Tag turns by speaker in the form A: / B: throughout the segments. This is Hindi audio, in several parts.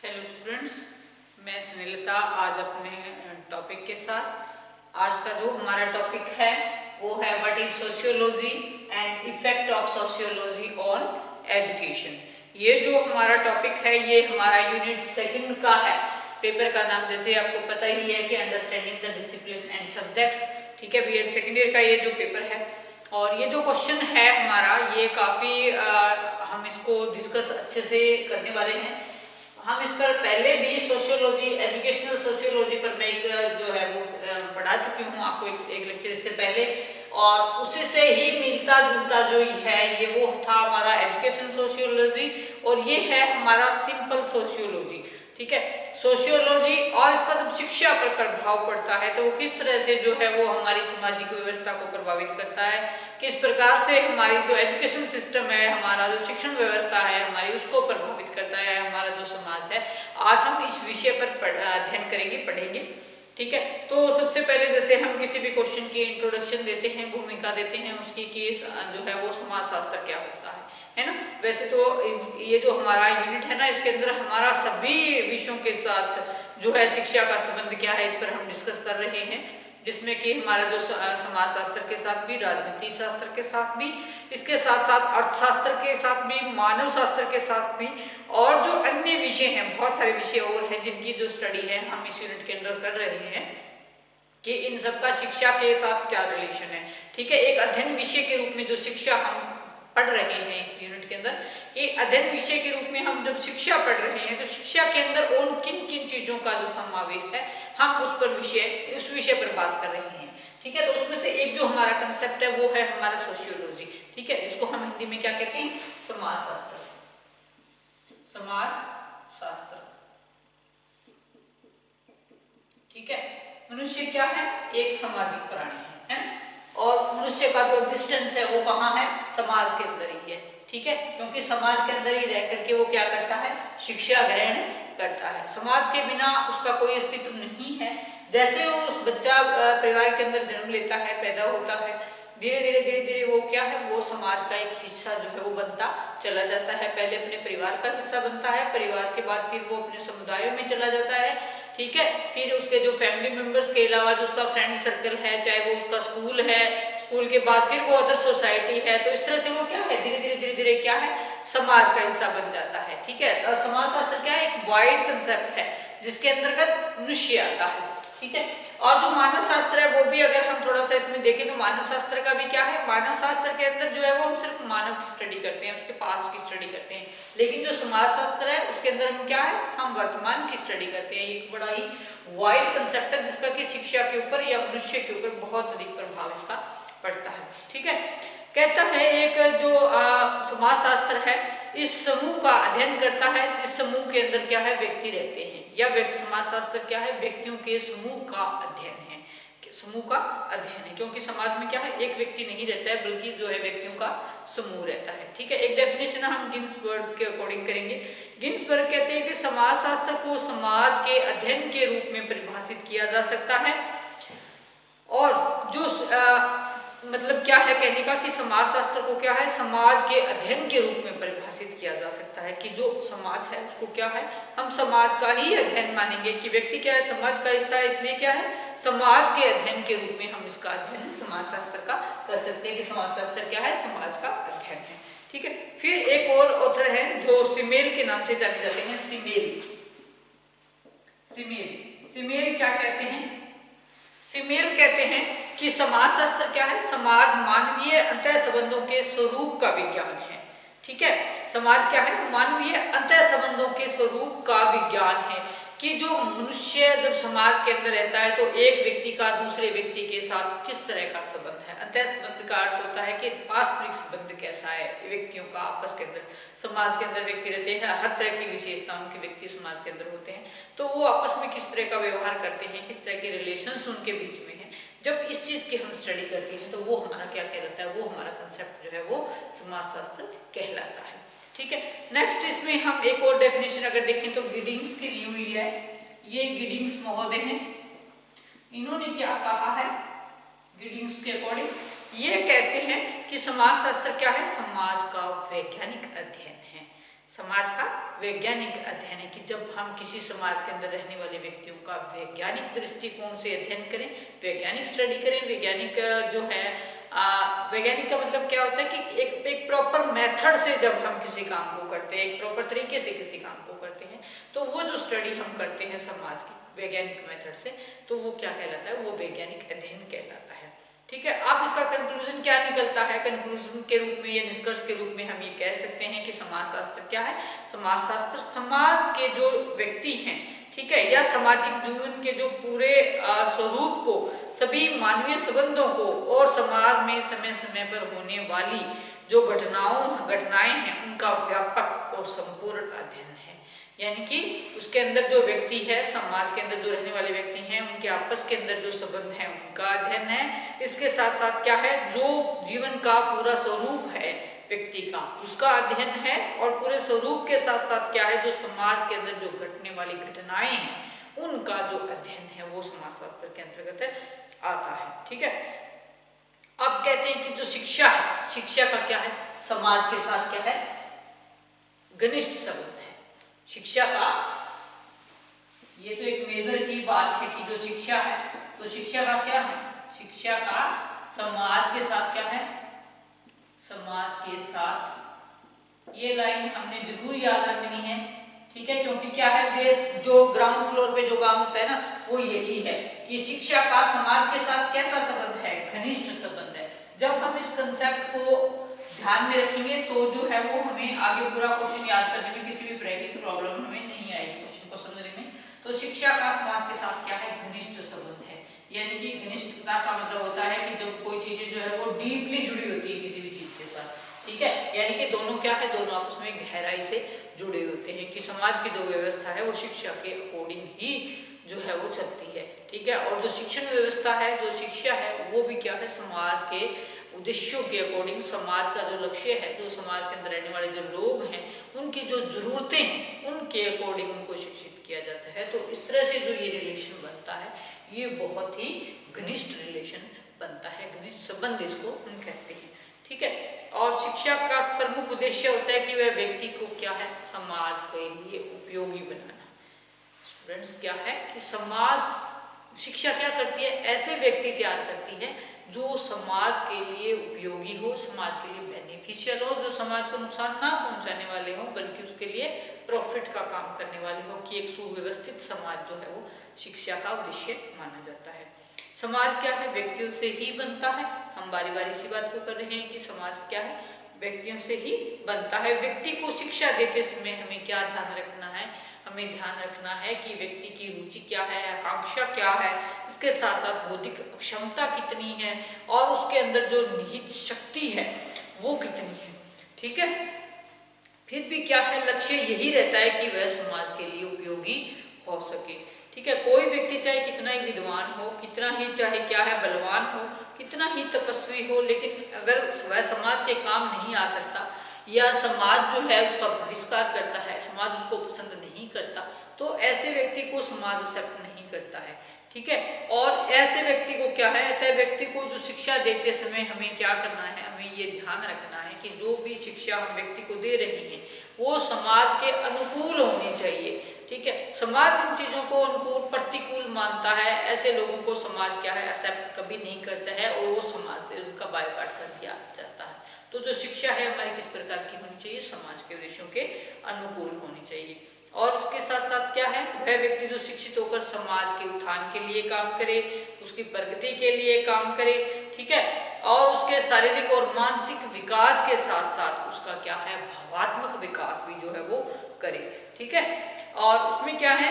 A: हेलो स्टूडेंट्स, मैं स्नेहलता आज अपने टॉपिक के साथ। आज का जो हमारा टॉपिक है वो है what is sociology and effect of sociology on education. ये जो हमारा टॉपिक है ये हमारा यूनिट सेकंड का है। पेपर का नाम जैसे आपको पता ही है कि understanding the discipline and subjects. ठीक है, बीएड सेकेंड ईयर का ये जो पेपर है और ये जो क्वेश्चन है हमारा ये काफ़ी हम इसको डिस्कस अच्छे से करने वाले हैं। हम इस पर पहले भी सोशियोलॉजी, एजुकेशनल सोशियोलॉजी पर मैं एक जो है वो पढ़ा चुकी हूँ आपको एक लेक्चर इससे पहले, और उसी से ही मिलता जुलता जो है ये वो था हमारा एजुकेशन सोशियोलॉजी और ये है हमारा सिंपल सोशियोलॉजी। ठीक है, सोशियोलॉजी और इसका जब शिक्षा पर प्रभाव पड़ता है तो वो किस तरह से जो है वो हमारी सामाजिक व्यवस्था को प्रभावित करता है, किस प्रकार से हमारी जो एजुकेशन सिस्टम है, हमारा जो शिक्षण व्यवस्था है हमारी उसको प्रभावित करता है, हमारा जो समाज है। आज हम इस विषय पर अध्ययन करेंगे, पढ़ेंगे। ठीक है, तो सबसे पहले जैसे हम किसी भी क्वेश्चन की इंट्रोडक्शन देते हैं, भूमिका देते हैं उसकी कि जो है वो समाजशास्त्र क्या होता है ना। वैसे तो ये जो हमारा यूनिट है ना इसके अंदर हमारा सभी विषयों के साथ जो है शिक्षा का संबंध क्या है इस पर हम डिस्कस कर रहे हैं, जिसमें कि हमारा जो समाजशास्त्र के साथ भी, राजनीति शास्त्र के साथ भी, इसके साथ साथ अर्थशास्त्र के साथ भी, मानव शास्त्र के साथ भी, और जो अन्य विषय हैं, बहुत सारे विषय और हैं जिनकी जो स्टडी है हम इस यूनिट के अंदर कर रहे हैं कि इन सब का शिक्षा के साथ क्या रिलेशन है। ठीक है, एक अध्ययन विषय के रूप में जो शिक्षा हम पढ़ रहे हैं इस यूनिट के अंदर, कि अध्ययन विषय के रूप में हम जब शिक्षा पढ़ रहे हैं तो शिक्षा के अंदर उन किन किन चीजों का जो समावेश है हम उस विषय पर बात कर रहे हैं। ठीक है, तो उसमें से एक जो हमारा कंसेप्ट है वो है हमारा सोशियोलॉजी। ठीक है, इसको हम हिंदी में क्या कहते हैं? समाजशास्त्र। समाजशास्त्र। ठीक है, मनुष्य क्या है? एक सामाजिक प्राणी है ना, और मनुष्य का जो एग्जिस्टेंस है वो कहाँ है? समाज के अंदर ही है। ठीक है, क्योंकि समाज के अंदर ही रह करके वो क्या करता है? शिक्षा ग्रहण करता है। समाज के बिना उसका कोई अस्तित्व नहीं है। जैसे वो उस बच्चा परिवार के अंदर जन्म लेता है, पैदा होता है, धीरे धीरे वो क्या है? वो समाज का एक हिस्सा जो है वो बनता चला जाता है। पहले अपने परिवार का हिस्सा बनता है, परिवार के बाद फिर वो अपने समुदायों में चला जाता है। ठीक है, फिर उसके जो फैमिली मेंबर्स के अलावा जो उसका फ्रेंड सर्कल है, चाहे वो उसका स्कूल है, स्कूल के बाद फिर वो अदर सोसाइटी है, तो इस तरह से वो क्या है? धीरे धीरे क्या है? समाज का हिस्सा बन जाता है। ठीक है, और समाजशास्त्र क्या है? एक वाइड कंसेप्ट है जिसके अंतर्गत मनुष्य आता है। ठीक है, और जो मानव शास्त्र है वो भी अगर हम थोड़ा सा इसमें देखें तो मानव शास्त्र का भी क्या है? मानव शास्त्र के अंदर जो है वो हम सिर्फ मानव की स्टडी करते हैं, उसके पास्ट की स्टडी करते हैं, लेकिन जो समाज शास्त्र है उसके अंदर हम क्या है? हम वर्तमान की स्टडी करते हैं। एक बड़ा ही वाइड कंसेप्ट है जिसका कि शिक्षा के ऊपर या मनुष्य के ऊपर बहुत अधिक प्रभाव इसका पड़ता है। ठीक है, कहता है एक जो समाजशास्त्र है इस समूह का अध्ययन करता है जिस समूह के अंदर क्या है? व्यक्ति रहते हैं, या समाजशास्त्र क्या है? व्यक्तियों के समूह का अध्ययन है, समूह का अध्ययन है, क्योंकि समाज में क्या है? एक व्यक्ति नहीं रहता है बल्कि जो है व्यक्तियों का समूह रहता है। ठीक है, एक डेफिनेशन हम गिन्सबर्ग के अकॉर्डिंग करेंगे। गिन्सबर्ग कहते हैं कि समाजशास्त्र को समाज के अध्ययन के रूप में परिभाषित किया जा सकता है, और जो मतलब क्या है कहने का कि समाजशास्त्र को क्या है? समाज के अध्ययन के रूप में परिभाषित किया जा सकता है कि जो समाज है उसको क्या है? हम समाज का ही अध्ययन मानेंगे कि व्यक्ति क्या है? समाज का हिस्सा है, इसलिए क्या है? समाज के अध्ययन के रूप में हम इसका अध्ययन समाजशास्त्र का कर सकते हैं कि समाजशास्त्र क्या है? समाज का अध्ययन है। ठीक है, फिर एक और ऑथर है जो सिमेल के नाम से जाने जाते हैं। सिमेल क्या कहते हैं? सिमेल कहते हैं कि समाजशास्त्र क्या है? समाज मानवीय अंतः संबंधों के स्वरूप का विज्ञान है। ठीक है, समाज क्या है? मानवीय अंतः संबंधों के स्वरूप का विज्ञान है कि जो मनुष्य जब समाज के अंदर रहता है तो एक व्यक्ति का दूसरे व्यक्ति के साथ किस तरह का संबंध है। अंतः संबंध का अर्थ होता है कि पारस्परिक संबंध कैसा है व्यक्तियों का आपस के अंदर। समाज के अंदर व्यक्ति रहते हैं, हर तरह की विशेषताओं के व्यक्ति समाज के अंदर होते हैं, तो वो आपस में किस तरह का व्यवहार करते हैं, किस तरह के रिलेशंस उनके बीच में है। जब इस चीज की हम स्टडी करते हैं तो वो हमारा क्या कहलाता है? वो हमारा कंसेप्ट जो है वो समाजशास्त्र कहलाता है। ठीक है, नेक्स्ट इसमें हम एक और डेफिनेशन अगर देखें तो गिडिंग्स की दी हुई है। ये गिडिंग्स महोदय हैं, इन्होंने क्या कहा है? गिडिंग्स के अकॉर्डिंग ये कहते हैं कि समाजशास्त्र क्या है? समाज का वैज्ञानिक अध्ययन है। समाज का वैज्ञानिक अध्ययन है कि जब हम किसी समाज के अंदर रहने वाले व्यक्तियों का वैज्ञानिक दृष्टिकोण से अध्ययन करें, वैज्ञानिक स्टडी करें, वैज्ञानिक जो है वैज्ञानिक का मतलब क्या होता है कि एक प्रॉपर मेथड से जब हम किसी काम को करते हैं, एक प्रॉपर तरीके से किसी काम को करते हैं, तो वो जो स्टडी हम करते हैं समाज की वैज्ञानिक मेथड से, तो वो क्या कहलाता है, वो वैज्ञानिक अध्ययन कहलाता है। ठीक है, अब इसका कंक्लूजन क्या निकलता है? कंक्लूजन के रूप में या निष्कर्ष के रूप में हम ये कह सकते हैं कि समाजशास्त्र क्या है? समाजशास्त्र समाज के जो व्यक्ति हैं, ठीक है, या सामाजिक जीवन के जो पूरे स्वरूप को, सभी मानवीय संबंधों को और समाज में समय समय पर होने वाली जो घटनाएं हैं उनका व्यापक और संपूर्ण अध्ययन है। यानी कि उसके अंदर जो व्यक्ति है, समाज के अंदर जो रहने वाले व्यक्ति हैं, उनके आपस के अंदर जो संबंध है उनका अध्ययन है। इसके साथ साथ क्या है, जो जीवन का पूरा स्वरूप है व्यक्ति का, उसका अध्ययन है। और पूरे स्वरूप के साथ साथ क्या है, जो समाज के अंदर जो घटने वाली घटनाएं हैं उनका जो अध्ययन है वो समाजशास्त्र के अंतर्गत आता है। ठीक है, अब कहते हैं कि जो शिक्षा है, शिक्षा का क्या है, समाज के साथ क्या है, घनिष्ठ संबंध है। शिक्षा का ये तो एक मेजर ही बात है कि जो शिक्षा है, तो शिक्षा का क्या है, शिक्षा का समाज के साथ क्या है, समाज के साथ, ये लाइन हमने जरूर याद रखनी है। ठीक है, क्योंकि क्या है, बेस जो ग्राउंड फ्लोर पे जो काम होता है ना, वो यही है कि शिक्षा का समाज के साथ कैसा संबंध है, घनिष्ठ संबंध है। जब हम इस कंसेप्ट को ध्यान में रखेंगे तो जो है वो हमें आगे पूरा क्वेश्चन याद करने में किसी भी तरह की प्रॉब्लम हमें नहीं आएगी क्वेश्चन को समझने में। तो शिक्षा का समाज के साथ क्या है, घनिष्ठ संबंध है। यानी कि घनिष्ठता का मतलब होता है कि जब कोई चीजें जो है वो डीपली जुड़ी होती है किसी भी चीज के साथ। ठीक है, यानी कि दोनों क्या है, दोनों आपस में गहराई से जुड़े होते हैं कि समाज की जो व्यवस्था है वो शिक्षा के अकॉर्डिंग ही जो है वो चलती है। ठीक है, और जो शिक्षण व्यवस्था है, जो शिक्षा है, वो भी क्या है, समाज के उद्देश्यों के अकॉर्डिंग, समाज का जो लक्ष्य है, जो समाज के अंदर रहने वाले जो लोग हैं उनकी जो जरूरतें हैं उनके अकॉर्डिंग उनको शिक्षित किया जाता है। तो इस तरह से जो ये रिलेशन बनता है, ये बहुत ही घनिष्ठ रिलेशन बनता है, घनिष्ठ संबंध इसको हम कहते हैं। ठीक है, और शिक्षा का प्रमुख उद्देश्य होता है कि वह व्यक्ति को क्या है, समाज के लिए उपयोगी बनाना। स्टूडेंट्स, क्या है कि समाज, शिक्षा क्या करती है, ऐसे व्यक्ति तैयार करती है जो समाज के लिए उपयोगी हो, समाज के लिए बेनिफिशियल हो, जो समाज को नुकसान ना पहुंचाने वाले हो बल्कि उसके लिए प्रॉफिट का काम करने वाले हो, कि एक सुव्यवस्थित समाज जो है वो शिक्षा का उद्देश्य माना जाता है। समाज क्या है, व्यक्तियों से ही बनता है। हम बारी बारी इसी बात को कर रहे हैं कि समाज क्या है, व्यक्तियों से ही बनता है। व्यक्ति को शिक्षा देते समय हमें क्या ध्यान रखना है, हमें ध्यान रखना है कि व्यक्ति की रुचि क्या है, आकांक्षा क्या है, इसके साथ साथ बौद्धिक क्षमता कितनी है और उसके अंदर जो निहित शक्ति है वो कितनी है। ठीक है, फिर भी क्या है, लक्ष्य यही रहता है कि वह समाज के लिए उपयोगी हो सके। ठीक है, कोई व्यक्ति चाहे कितना ही विद्वान हो, कितना ही चाहे क्या है बलवान हो, कितना ही तपस्वी हो, लेकिन अगर वह समाज के काम नहीं आ सकता या समाज जो है उसका बहिष्कार करता है, समाज उसको पसंद नहीं करता, तो ऐसे व्यक्ति को समाज एक्सेप्ट नहीं करता है। ठीक है, और ऐसे व्यक्ति को क्या है, ऐसे व्यक्ति को जो शिक्षा देते समय हमें क्या करना है, हमें ये ध्यान रखना है कि जो भी शिक्षा हम व्यक्ति को दे रहे हैं वो समाज के अनुकूल होनी चाहिए। ठीक है, समाज जिन चीजों को अनुकूल प्रतिकूल मानता है, ऐसे लोगों को समाज क्या है, एक्सेप्ट कभी नहीं करता है और वो समाज से उनका बायकॉट कर दिया जाता है। तो जो शिक्षा है हमारी किस प्रकार की होनी चाहिए, समाज के उद्देश्यों के अनुकूल होनी चाहिए। और उसके साथ साथ क्या है, वह व्यक्ति जो शिक्षित होकर समाज के उत्थान के लिए काम करे, उसकी प्रगति के लिए काम करे। ठीक है, और उसके शारीरिक और मानसिक विकास के साथ साथ उसका क्या है, भावात्मक विकास भी जो है वो करे। ठीक है, और उसमें क्या है,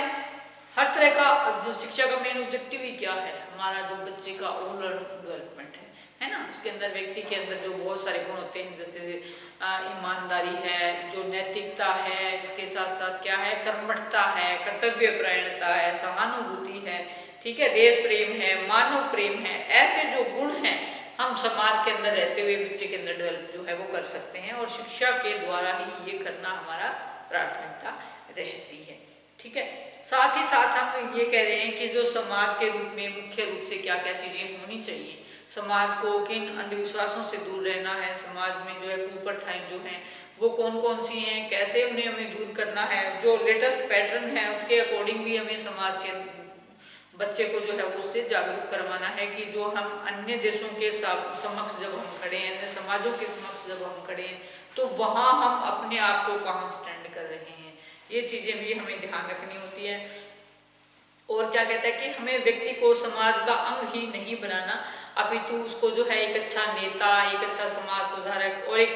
A: हर तरह का जो शिक्षा का मेन ऑब्जेक्टिव ही क्या है, हमारा जो बच्चे का ओवरऑल डेवलपमेंट है ना, उसके अंदर व्यक्ति के अंदर जो बहुत सारे गुण होते हैं, जैसे ईमानदारी है, जो नैतिकता है, इसके साथ साथ क्या है, कर्मठता है, कर्तव्य परायणता है, सहानुभूति है, ठीक है, देश प्रेम है, मानव प्रेम है, ऐसे जो गुण हैं हम समाज के अंदर रहते हुए बच्चे के अंदर डेवलप जो है वो कर सकते हैं, और शिक्षा के द्वारा ही ये करना हमारा प्राथमिकता रहती है। ठीक है, साथ ही साथ हम ये कह रहे हैं कि जो समाज के रूप में मुख्य रूप से क्या क्या चीजें होनी चाहिए, समाज को किन अंधविश्वासों से दूर रहना है, समाज में जो है कुप्रथाएं जो हैं वो कौन कौन सी हैं, कैसे उन्हें हमें दूर करना है, जो लेटेस्ट पैटर्न है उसके अकॉर्डिंग भी हमें समाज के बच्चे को जो है उससे जागरूक करवाना है कि जो हम अन्य देशों के समक्ष जब हम खड़े हैं, अन्य समाजों के समक्ष जब हम खड़े हैं, तो वहाँ हम अपने आप को कहाँ स्टैंड कर रहे हैं, ये चीज़ें भी हमें ध्यान रखनी होती है। और क्या कहता है कि हमें व्यक्ति को समाज का अंग ही नहीं बनाना, अपितु उसको जो है एक अच्छा नेता, एक अच्छा समाज सुधारक और एक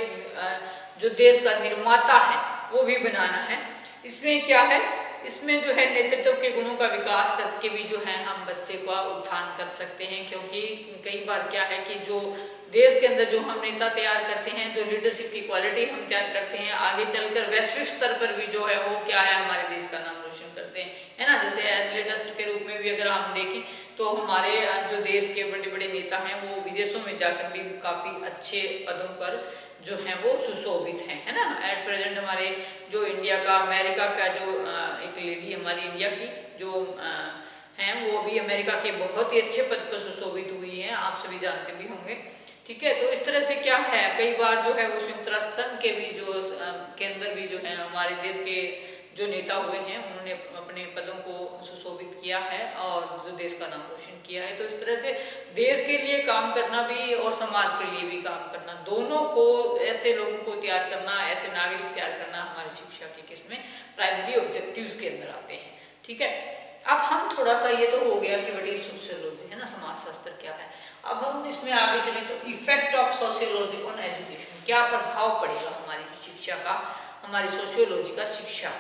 A: जो देश का निर्माता है वो भी बनाना है। इसमें क्या है, इसमें जो है नेतृत्व के गुणों का विकास करके भी जो है हम बच्चे का उत्थान कर सकते हैं। क्योंकि कई बार क्या है कि जो देश के अंदर जो हम नेता तैयार करते हैं, जो लीडरशिप की क्वालिटी हम तैयार करते हैं, आगे चलकर वैश्विक स्तर पर भी जो है वो क्या है हमारे देश का नाम रोशन करते हैं, है ना। जैसे लेटेस्ट के रूप में भी अगर हम देखें तो हमारे जो देश के बड़े बड़े नेता हैं वो विदेशों में जाकर भी काफ़ी अच्छे पदों पर जो है वो सुशोभित हैं, है ना। एट प्रेजेंट हमारे जो इंडिया का, अमेरिका का जो एक लेडी हमारी इंडिया की जो हैं वो भी अमेरिका के बहुत ही अच्छे पद पर सुशोभित हुई हैं, आप सभी जानते भी होंगे, ठीक है। तो इस तरह से क्या है, कई बार जो है वो संयुक्त राष्ट्र संघ के भी जो के अंदर भी जो है हमारे देश के जो नेता हुए हैं उन्होंने अपने पदों को सुशोभित किया है और जो देश का नाम रोशन किया है। तो इस तरह से देश के लिए काम करना भी और समाज के लिए भी काम करना, दोनों को ऐसे लोगों को तैयार करना, ऐसे नागरिक तैयार करना हमारी शिक्षा के किसमें प्राइमरी ऑब्जेक्टिव्स के अंदर आते हैं, ठीक है। अब हम थोड़ा सा, ये तो हो गया कि व्हाट इज सोशियोलॉजी, है ना, समाज शास्त्र क्या है। अब हम इसमें आगे चले तो effect of sociology on education, क्या प्रभाव पड़ेगा हमारी शिक्षा का, हमारी सोशियोलॉजी का शिक्षा,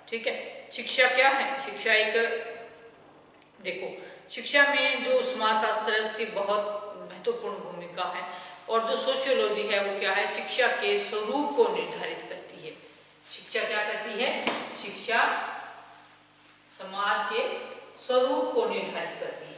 A: ठीक है। शिक्षा क्या है, शिक्षा एक, देखो शिक्षा में जो समाजशास्त्र है उसकी बहुत महत्वपूर्ण भूमिका है, और जो सोशियोलॉजी है वो क्या है, शिक्षा के स्वरूप को निर्धारित करती है। शिक्षा क्या करती है, शिक्षा समाज के स्वरूप को निर्धारित करती है।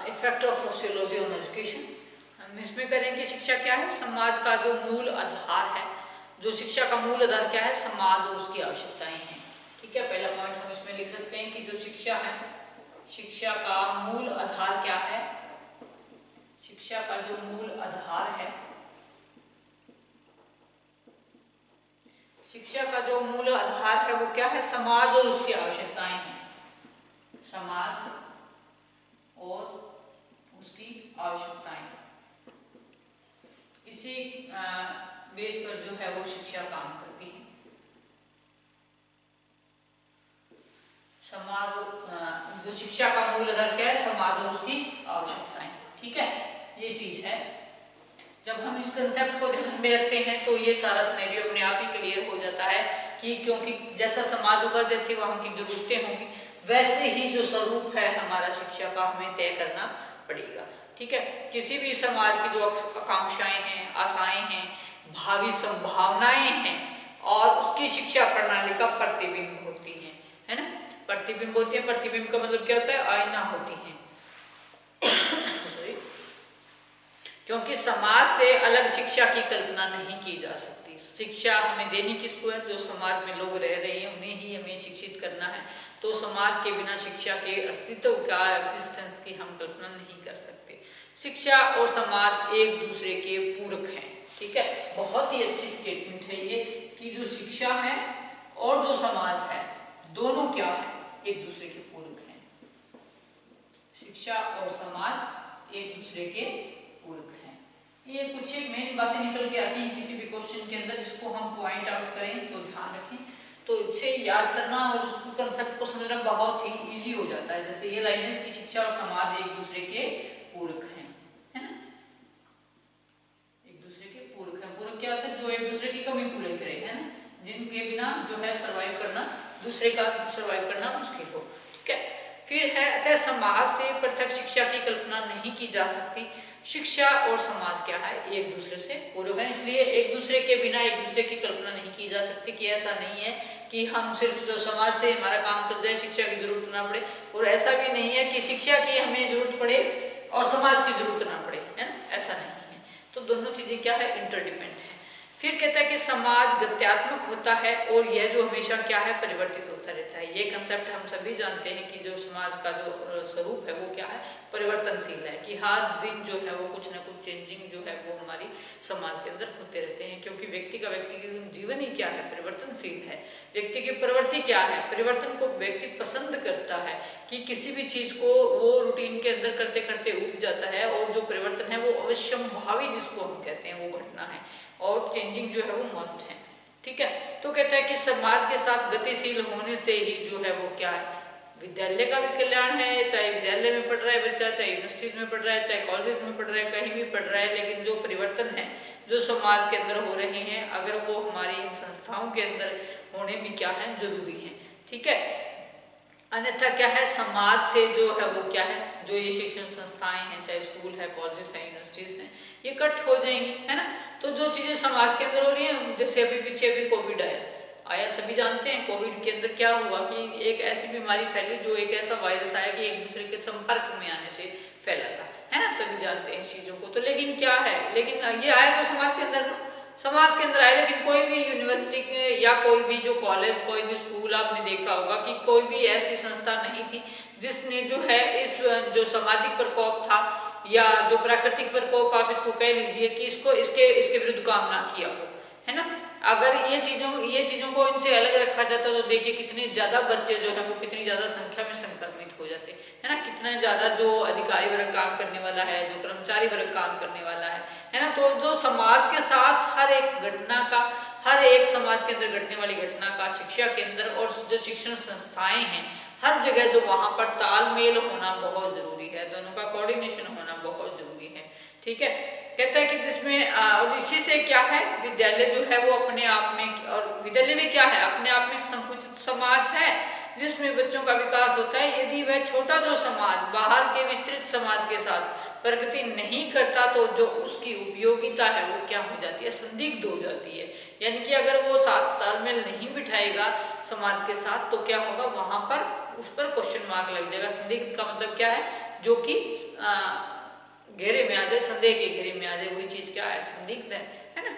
A: Effect of sociology on education, हम इसमें करें कि शिक्षा क्या है, समाज का जो मूल आधार है, जो शिक्षा का मूल आधार क्या है, समाज और उसकी आवश्यकताएं हैं, ठीक है। पहला पॉइंट हम इसमें लिख सकते हैं कि जो शिक्षा है, शिक्षा का मूल आधार क्या है, शिक्षा का जो मूल आधार है, शिक्षा का जो मूल आधार है वो क्या है, समाज और उसकी आवश्यकताएं हैं, समाज और उसकी आवश्यकताएं, इसी बेस पर जो है वो शिक्षा काम करती है। समाज, जो शिक्षा का मूल आधार क्या है, समाज और उसकी आवश्यकताएं, ठीक है, ये चीज है। जब हम इस कंसेप्ट को ध्यान में रखते हैं तो ये सारा सिनेरियो अपने आप ही क्लियर हो जाता है कि क्योंकि जैसा समाज होगा, जैसे वहाँ की जरूरतें होंगी, वैसे ही जो स्वरूप है हमारा शिक्षा का हमें तय करना पड़ेगा, ठीक है। किसी भी समाज की जो आकांक्षाएं हैं, आशाएं हैं, भावी संभावनाएं हैं, और उसकी शिक्षा प्रणाली का प्रतिबिंब होती है ना, प्रतिबिंब होती है। प्रतिबिंब का मतलब क्या होता है, आईना होती है क्योंकि समाज से अलग शिक्षा की कल्पना नहीं की जा सकती। शिक्षा हमें देनी किसको है, जो समाज में लोग रह रहे हैं उन्हें ही हमें शिक्षित करना है। तो समाज के बिना शिक्षा के अस्तित्व का, एग्जिस्टेंस की हम कल्पना नहीं कर सकते। शिक्षा और समाज एक दूसरे के पूरक हैं, ठीक है। बहुत ही अच्छी स्टेटमेंट है ये कि जो शिक्षा है और जो समाज है दोनों क्या है, एक दूसरे के पूरक हैं। शिक्षा और समाज एक दूसरे के पूरक हैं। ये कुछ एक मेन बातें निकल के आती हैं किसी भी क्वेश्चन के अंदर, जिसको हम पॉइंट आउट करें तो ध्यान रखें, तो इसे याद करना और उस कंसेप्ट को समझना बहुत ही इजी हो जाता है। जैसे ये लाइन है कि शिक्षा और समाज एक दूसरे के पूरक हैं, है ना, एक दूसरे के पूरक हैं। पूरक क्या होता है, जो एक दूसरे की कमी पूरी करे, है ना, जिनके बिना जो है सर्वाइव करना, दूसरे का सर्वाइव करना मुश्किल हो, ठीक है। फिर है, अतः समाज से पृथक शिक्षा की कल्पना नहीं की जा सकती। शिक्षा और समाज क्या है, एक दूसरे से पूरक है, इसलिए एक दूसरे के बिना एक दूसरे की कल्पना नहीं की जा सकती। कि ऐसा नहीं है कि हम सिर्फ जो समाज से हमारा काम चल जाए, शिक्षा की जरूरत ना पड़े, और ऐसा भी नहीं है कि शिक्षा की हमें जरूरत पड़े और समाज की जरूरत ना पड़े, है ना, ऐसा नहीं है। तो दोनों चीजें क्या है, इंटरडिपेंडेंट है। फिर कहता है कि समाज गत्यात्मक होता है और यह जो हमेशा क्या है, परिवर्तित होता रहता है। ये कंसेप्ट हम सभी जानते हैं कि जो समाज का जो स्वरूप है वो क्या है, परिवर्तनशील है, कि हर दिन जो है वो कुछ ना कुछ चेंजिंग जो है वो हमारी समाज के अंदर होते रहते हैं, क्योंकि व्यक्ति का जीवन ही क्या है, परिवर्तनशील है। व्यक्ति की प्रवृत्ति क्या है, परिवर्तन को व्यक्ति पसंद करता है, कि किसी भी चीज को वो रूटीन के अंदर करते करते उब जाता है, और जो परिवर्तन है वो अवश्यंभावी जिसको हम कहते हैं वो घटना है, और चेंजिंग जो है वो मस्ट है। ठीक है, तो कहता है कि समाज के साथ गतिशील होने से ही जो है वो क्या है, विद्यालय का भी कल्याण है, चाहे विद्यालय में पढ़ रहा है बच्चा, चाहे यूनिवर्सिटीज में पढ़ रहा है, चाहे कॉलेज में पढ़ रहा है, कहीं भी पढ़ रहा है, लेकिन जो परिवर्तन है जो समाज के अंदर हो रहे हैं, अगर वो हमारी इन संस्थाओं के अंदर होने भी क्या है, जरूरी है। ठीक है, अन्यथा क्या है, समाज से जो है वो क्या है, जो ये शिक्षण संस्थाएं हैं, चाहे स्कूल है, कॉलेजेस हैं, यूनिवर्सिटीज हैं, ये कट हो जाएंगी, है ना। तो जो चीजें समाज के अंदर हो रही हैं, जैसे अभी पीछे अभी कोविड आया, सभी जानते हैं कोविड के अंदर क्या हुआ, कि एक ऐसी बीमारी फैली, जो एक ऐसा वायरस आया कि एक दूसरे के संपर्क में आने से फैला था, है ना, सभी जानते हैं इस चीजों को। तो लेकिन क्या है, लेकिन ये आया तो समाज के अंदर आया, लेकिन कोई भी यूनिवर्सिटी या कोई भी जो कॉलेज, कोई भी स्कूल, आपने देखा होगा कि कोई भी ऐसी संस्था नहीं थी जिसने जो है इस जो सामाजिक प्रकोप था या जो प्राकृतिक प्रकोप आप इसको कह लीजिए, कि इसको इसके विरुद्ध काम ना किया हो, है ना। अगर ये चीजों को इनसे अलग रखा जाता तो देखिए कितने ज्यादा बच्चे जो है वो कितनी ज्यादा संख्या में संक्रमित हो जाते, है ना, कितना ज्यादा जो अधिकारी वर्ग काम करने वाला है, जो कर्मचारी वर्ग काम करने वाला है ना। तो जो समाज के साथ हर एक घटना का, हर एक समाज के अंदर घटने वाली घटना का शिक्षा के अंदर और जो शिक्षण संस्थाएं हैं, हर जगह जो वहां पर तालमेल होना बहुत जरूरी है, दोनों का कोऑर्डिनेशन होना बहुत जरूरी है। ठीक है, कहता है कि जिसमें और इसी से क्या है, विद्यालय जो है वो अपने आप में, और विद्यालय में क्या है, अपने आप में एक संकुचित समाज है जिसमें बच्चों का विकास होता है। यदि वह छोटा जो समाज बाहर के विस्तृत समाज के साथ प्रगति नहीं करता तो जो उसकी उपयोगिता है वो क्या हो जाती है, संदिग्ध हो जाती है। यानी कि अगर वो साथ तालमेल नहीं बिठाएगा समाज के साथ तो क्या होगा, वहां पर उस पर क्वेश्चन मार्क लग जाएगा। संदिग्ध का मतलब क्या है, जो कि घेरे में आ जाए, संदेह के घेरे में आ जाए, वही चीज क्या है, संदिग्ध है ना।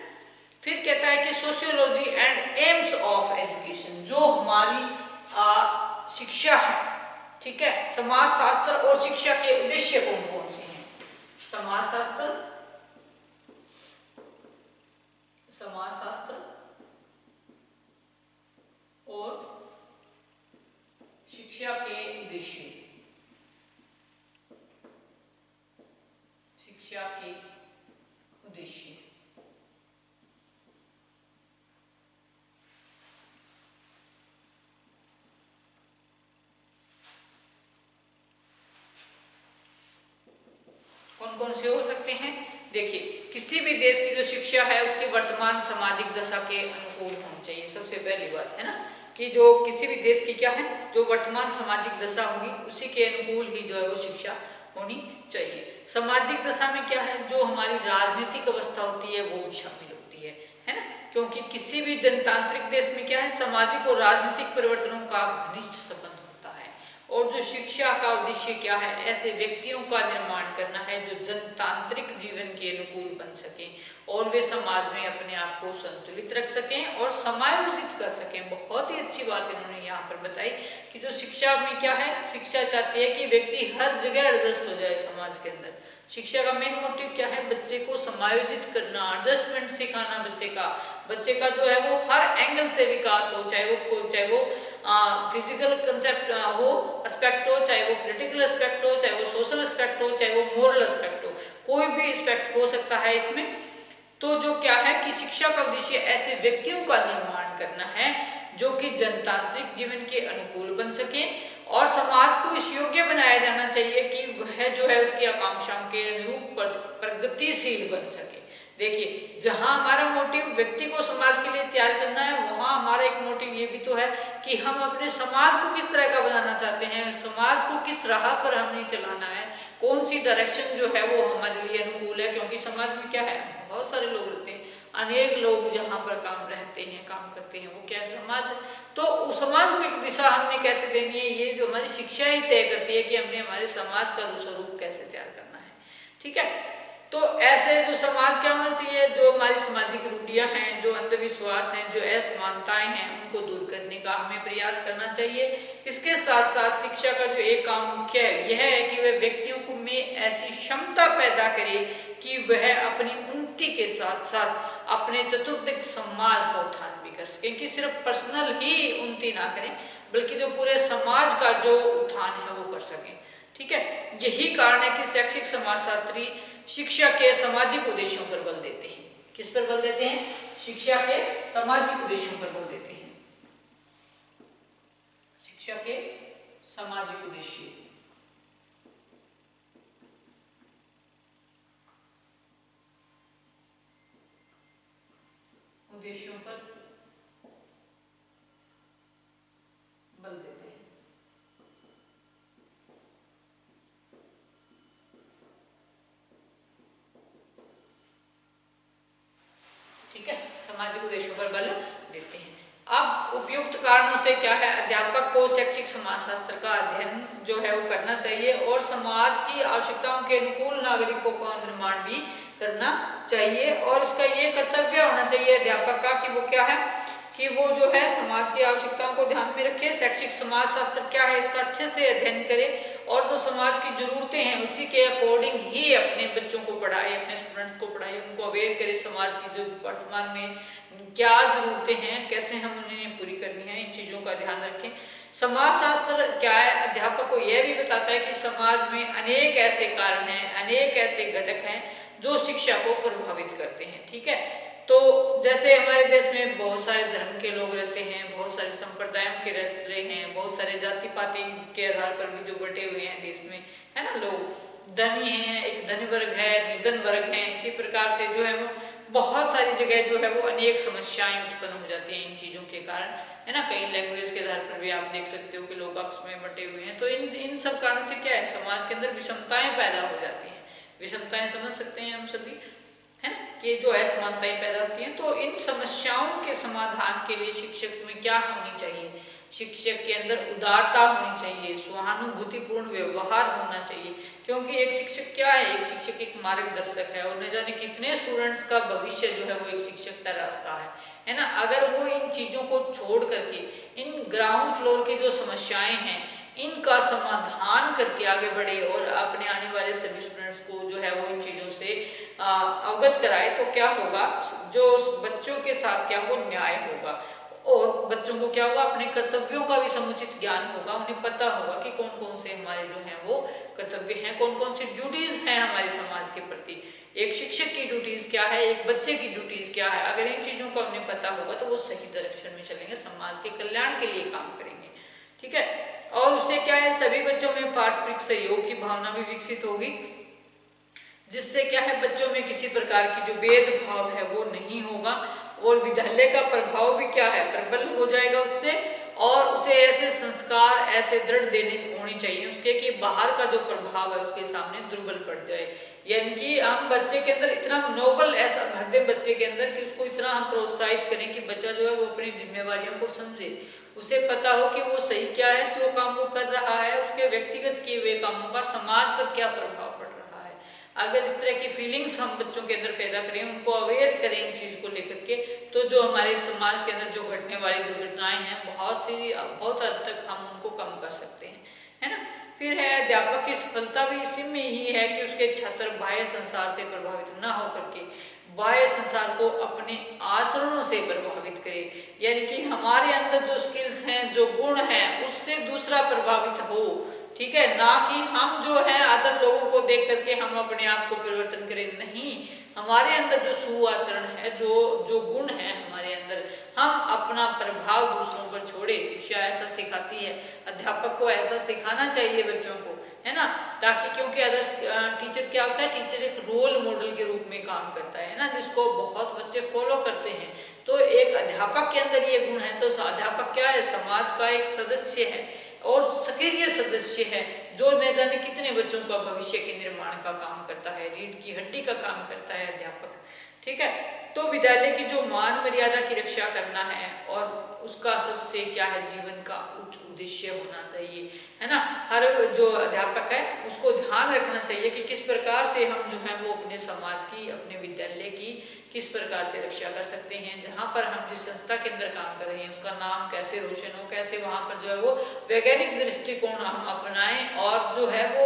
A: फिर कहता है कि sociology and AIIMS of education, जो हमारी शिक्षा है, ठीक है, समाज शास्त्र और शिक्षा के उद्देश्य कौन कौन से हैं, समाज शास्त्र और शिक्षा के उद्देश्य, कौन कौन से हो सकते हैं। देखिए, किसी भी देश की जो शिक्षा है उसकी वर्तमान सामाजिक दशा के अनुकूल होनी चाहिए, सबसे पहली बात है ना, कि जो किसी भी देश की क्या है, जो वर्तमान सामाजिक दशा होगी उसी के अनुकूल ही जो है वो शिक्षा होनी चाहिए। सामाजिक दशा में क्या है, जो हमारी राजनीतिक अवस्था होती है वो भी शामिल होती है ना, क्योंकि किसी भी जनतांत्रिक देश में क्या है, सामाजिक और राजनीतिक परिवर्तनों का घनिष्ठ संबंध होता है। और जो शिक्षा का उद्देश्य क्या है, ऐसे व्यक्तियों का निर्माण करना है जो जनतांत्रिक जीवन के अनुकूल बन सकें और वे समाज में अपने आप को संतुलित रख सकें और समायोजित कर सकें। बहुत ही अच्छी बात इन्होंने यहाँ पर बताई कि जो शिक्षा में क्या है, शिक्षा चाहती है कि व्यक्ति हर जगह एडजस्ट हो जाए समाज के अंदर। शिक्षा का मेन मोटिव क्या है, बच्चे को समायोजित करना, एडजस्टमेंट सिखाना, बच्चे का जो है वो हर एंगल से विकास हो, चाहे वो फिजिकल कंसेप्ट हो, एस्पेक्ट हो, चाहे वो पॉलिटिकल एस्पेक्ट हो, चाहे वो सोशल एस्पेक्ट हो, चाहे वो मोरल एस्पेक्ट हो, कोई भी एस्पेक्ट हो सकता है इसमें। तो जो क्या है कि शिक्षा का उद्देश्य ऐसे व्यक्तियों का निर्माण करना है जो कि जनतांत्रिक जीवन के अनुकूल बन सके और समाज को इस योग्य बनाया जाना चाहिए कि वह जो है उसकी आकांक्षाओं के अनुरूप प्रगतिशील बन सके। देखिए, जहां हमारा मोटिव व्यक्ति को समाज के लिए तैयार करना है, वहां हमारा एक मोटिव ये भी तो है कि हम अपने समाज को किस तरह का बनाना चाहते हैं, समाज को किस राह पर हमें चलाना है, कौन सी डायरेक्शन जो है वो हमारे लिए अनुकूल है। क्योंकि समाज में क्या है, बहुत सारे लोग रहते हैं अनेक लोग जहाँ पर काम रहते हैं, काम करते हैं, वो क्या है, समाज। तो उस समाज को एक दिशा हमने कैसे देनी है, ये जो हमारी शिक्षा ही तय करती है कि हमने हमारे समाज का स्वरूप कैसे तैयार करना है। ठीक है, तो ऐसे जो समाज क्या होना चाहिए, जो हमारी सामाजिक रूढ़ियां हैं, जो अंधविश्वास हैं, जो असमानताएं हैं, उनको दूर करने का हमें प्रयास करना चाहिए। इसके साथ साथ शिक्षा का जो एक काम मुख्य है, यह है कि वह व्यक्तियों में ऐसी क्षमता पैदा करे कि वह अपनी उन्नति के साथ साथ अपने चतुर्दिक समाज का उत्थान भी कर सके, कि सिर्फ पर्सनल ही उन्नति ना करें, बल्कि जो पूरे समाज का जो उत्थान है वो कर सकें। ठीक है, यही कारण है कि शैक्षिक समाजशास्त्री शिक्षा के सामाजिक उद्देश्यों पर बल देते हैं। किस पर बल देते हैं? शिक्षा के सामाजिक उद्देश्यों पर बल देते हैं। शिक्षा के सामाजिक उद्देश्यों पर बल देते हैं। ठीक है, सामाजिक उद्देश्यों पर बल देते हैं। अब उपयुक्त कारणों से क्या है, अध्यापक को शैक्षिक समाजशास्त्र का अध्ययन जो है वो करना चाहिए और समाज की आवश्यकताओं के अनुकूल नागरिकों का निर्माण भी करना चाहिए। और इसका ये कर्तव्य होना चाहिए अध्यापक का कि वो क्या है, कि वो जो है समाज की आवश्यकताओं को ध्यान में रखे, शैक्षिक समाजशास्त्र क्या है इसका अच्छे से अध्ययन करे और जो समाज की जरूरतें हैं उसी के अकॉर्डिंग ही अपने बच्चों को पढ़ाए, अपने स्टूडेंट्स को पढ़ाए, उनको अवेयर करे समाज की जो वर्तमान में क्या जरूरतें हैं, कैसे हम उन्हें पूरी करनी है, इन चीज़ों का ध्यान रखें। समाजशास्त्र क्या है, अध्यापक को यह भी बताता है कि समाज में अनेक ऐसे कारण हैं, अनेक ऐसे घटक हैं जो शिक्षा को प्रभावित करते हैं। ठीक है, तो जैसे हमारे देश में बहुत सारे धर्म के लोग रहते हैं, बहुत सारे संप्रदायों के रहते हैं, बहुत सारे जाति पाति के आधार पर भी जो बटे हुए हैं देश में, है ना, लोग धनी हैं, एक धनी वर्ग है, निर्धन वर्ग है, इसी प्रकार से जो है वो बहुत सारी जगह जो है वो अनेक समस्याएं उत्पन्न हो जाती हैं इन चीज़ों के कारण, है ना। कई लैंग्वेज के आधार पर भी आप देख सकते हो कि लोग आपस में बटे हुए हैं। तो इन सब कारणों से क्या है, समाज के अंदर विषमताएं पैदा हो जाती हैं। विषमताएं समझ सकते हैं हम सभी, है ना, कि जो असमानताएं पैदा होती हैं। तो इन समस्याओं के समाधान के लिए शिक्षक में क्या होनी चाहिए, शिक्षक के अंदर उदारता होनी चाहिए, सहानुभूतिपूर्ण व्यवहार होना चाहिए, क्योंकि एक शिक्षक क्या है, एक शिक्षक एक मार्गदर्शक है और न जाने कितने स्टूडेंट्स का भविष्य जो है वो एक शिक्षक तराशता है ना। अगर वो इन चीज़ों को छोड़ करके इन ग्राउंड फ्लोर की जो समस्याएं हैं इनका समाधान करके आगे बढ़े और अपने आने वाले सभी स्टूडेंट्स को जो है वो इन चीज़ों से अवगत कराए, तो क्या होगा, जो बच्चों के साथ क्या होगा, न्याय होगा और बच्चों को क्या होगा, अपने कर्तव्यों का भी समुचित ज्ञान होगा, उन्हें पता होगा कि कौन कौन से हमारे जो हैं वो कर्तव्य हैं, कौन कौन सी ड्यूटीज हैं हमारे समाज के प्रति। एक शिक्षक की ड्यूटीज क्या है, एक बच्चे की ड्यूटीज क्या है, अगर इन चीज़ों का उन्हें पता होगा तो वो सही डायरेक्शन में चलेंगे, समाज के कल्याण के लिए काम करेंगे। ठीक है, और उससे क्या है, सभी बच्चों में पारस्परिक सहयोग की भावना भी विकसित होगी, जिससे क्या है, बच्चों में किसी प्रकार की जो भेदभाव है वो नहीं होगा और विद्यालय का प्रभाव भी क्या है, प्रबल हो जाएगा उससे, और उसे ऐसे संस्कार ऐसे दृढ़ देने होने चाहिए उसके कि बाहर का जो प्रभाव है उसके सामने दुर्बल पड़ जाए। यानी कि हम बच्चे के अंदर इतना नोबल ऐसा भर दें बच्चे के अंदर कि उसको इतना हम प्रोत्साहित करें कि बच्चा जो है वो अपनी जिम्मेवारियों को समझे, उसे पता हो कि वो सही क्या है, जो काम वो कर रहा है उसके व्यक्तिगत किए हुए कामों का समाज पर क्या प्रभाव पड़ रहा है। अगर इस तरह की फीलिंग्स हम बच्चों के अंदर पैदा करें, उनको अवेयर करें इस चीज़ को लेकर के, तो जो हमारे समाज के अंदर जो घटने वाली दुर्घटनाएं हैं बहुत हद तक हम उनको कम कर सकते हैं, है ना। फिर है, अध्यापक की सफलता भी इसी में ही है कि उसके छात्र बाह्य संसार से प्रभावित न होकर के बाह्य संसार को अपने आचरणों से प्रभावित करे, यानी कि हमारे अंदर जो स्किल्स हैं, जो गुण हैं, उससे दूसरा प्रभावित हो। ठीक है, ना कि हम जो है अदर लोगों को देख करके हम अपने आप को परिवर्तन करें, नहीं, हमारे अंदर जो सुआचरण है, जो गुण है हमारे अंदर, हम अपना प्रभाव दूसरों पर छोड़े। शिक्षा ऐसा सिखाती है, अध्यापक को ऐसा सिखाना चाहिए बच्चों को, है ना, ताकि, क्योंकि अदर्स टीचर क्या होता है, टीचर एक रोल मॉडल के रूप में काम करता है ना, जिसको बहुत बच्चे फॉलो करते हैं। तो एक अध्यापक के अंदर ये गुण है, तो अध्यापक क्या है, समाज का एक सदस्य है और सक्रिय सदस्य है, जो न जाने कितने बच्चों का भविष्य के निर्माण का काम करता है, रीढ़ की हड्डी का काम करता है अध्यापक। ठीक है। तो विद्यालय की जो मान मर्यादा की रक्षा करना है और उसका सबसे क्या है जीवन का उच्च उद्देश्य होना चाहिए, है ना। हर जो अध्यापक है उसको ध्यान रखना चाहिए कि किस प्रकार से हम जो है वो अपने समाज की, अपने विद्यालय की किस प्रकार से रक्षा कर सकते हैं। जहाँ पर हम जिस संस्था के अंदर काम कर रहे हैं उसका नाम कैसे रोशन हो, कैसे वहाँ पर जो है वो वैज्ञानिक दृष्टिकोण हम अपनाएं और जो है वो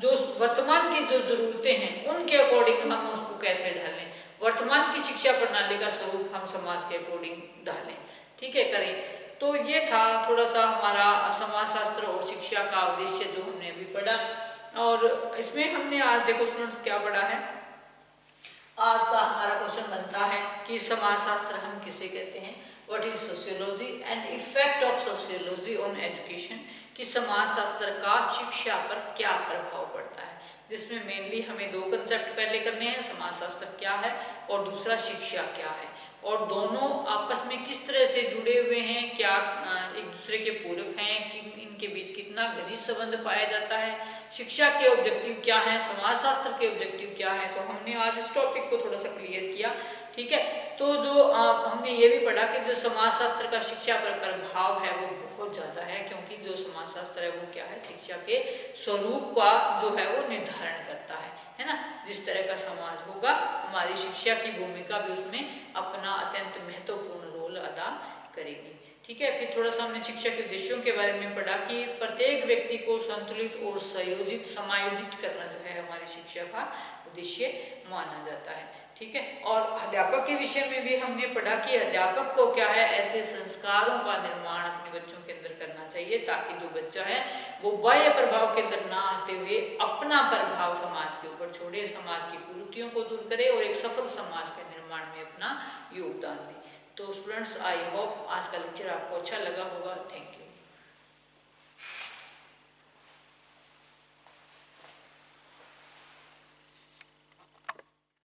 A: जो वर्तमान की जो जरूरतें हैं उनके अकॉर्डिंग हम उसको कैसे ढालें, वर्तमान की शिक्षा प्रणाली का स्वरूप हम समाज के अकॉर्डिंग डालें, ठीक है, करें। तो ये था थोड़ा सा हमारा समाजशास्त्र और शिक्षा का उद्देश्य जो हमने अभी पढ़ा। और इसमें हमने आज देखो स्टूडेंट्स क्या पढ़ा है। आज का हमारा क्वेश्चन बनता है कि समाजशास्त्र हम किसे कहते हैं, what is sociology and effect of sociology on education, कि समाजशास्त्र का शिक्षा पर क्या प्रभाव पड़ता है। जिसमें मेनली हमें दो कंसेप्ट पहले करने हैं, समाजशास्त्र क्या है और दूसरा शिक्षा क्या है, और दोनों आपस में किस तरह से जुड़े हुए हैं, क्या एक दूसरे के पूरक हैं, कि इनके बीच कितना घनिष्ठ संबंध पाया जाता है, शिक्षा के ऑब्जेक्टिव क्या हैं, समाजशास्त्र के ऑब्जेक्टिव क्या है। तो हमने आज इस टॉपिक को थोड़ा सा क्लियर किया, ठीक है। तो जो हमने ये भी पढ़ा कि जो समाजशास्त्र का शिक्षा पर प्रभाव है वो बहुत ज़्यादा है, क्योंकि जो समाजशास्त्र है वो क्या है, शिक्षा के स्वरूप का जो है वो निर्धारण करता है ना। जिस तरह का समाज होगा हमारी शिक्षा की भूमिका भी उसमें अपना अत्यंत महत्वपूर्ण रोल अदा करेगी, ठीक है। फिर थोड़ा सा हमने शिक्षा के उद्देश्यों के बारे में पढ़ा कि प्रत्येक व्यक्ति को संतुलित और संयोजित समायोजित करना जो है हमारी शिक्षा का उद्देश्य माना जाता है, ठीक है। और अध्यापक के विषय में भी हमने पढ़ा कि अध्यापक को क्या है, ऐसे संस्कारों का निर्माण अपने बच्चों के अंदर करना चाहिए ताकि जो बच्चा है वो बाह्य प्रभाव के अंदर ना आते हुए अपना प्रभाव समाज के ऊपर छोड़े, समाज की कुरीतियों को दूर करे और एक सफल समाज के निर्माण में अपना योगदान दे। तो स्टूडेंट्स आई होप आज का लेक्चर आपको अच्छा लगा होगा। Thank you.